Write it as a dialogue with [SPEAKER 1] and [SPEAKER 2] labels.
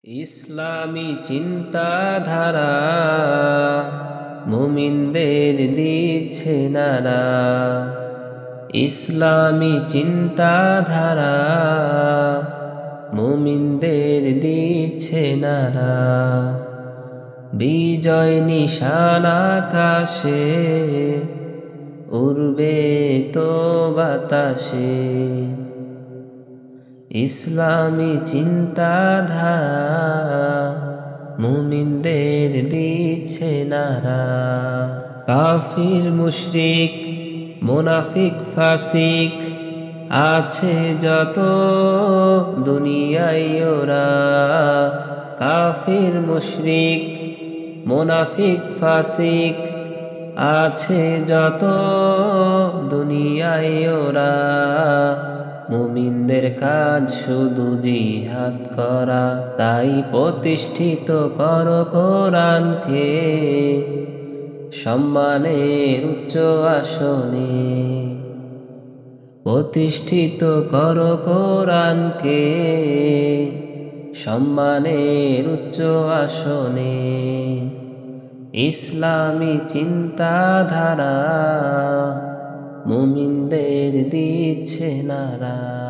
[SPEAKER 1] ইসলামী চিন্তাধারা মুমিনদের দিচ্ছে নারা। ইসলামী চিন্তাধারা মুমিনদের দিচ্ছে নারা। বিজয় নিশান আকাশে উড়বে তো বাতাসে। ইসলামী চিন্তাধারা মুমিনদের দিচ্ছে নারা। কাফির মুশরিক মুনাফিক ফাসিক আছে যত দুনিয়ায় ওরা। কাফির মুশরিক মুনাফিক ফাসিক আছে যত দুনিয়ায় ওরা। মুমিনদের কাজ শুধু জিহাদ করা, তাই প্রতিষ্ঠিত করো কোরআনকে সম্মানের উচ্চ আসনে। প্রতিষ্ঠিত করো কোরআনকে সম্মানের উচ্চ আসনে। ইসলামী চিন্তাধারা মুমিনদের দিচ্ছে নারা।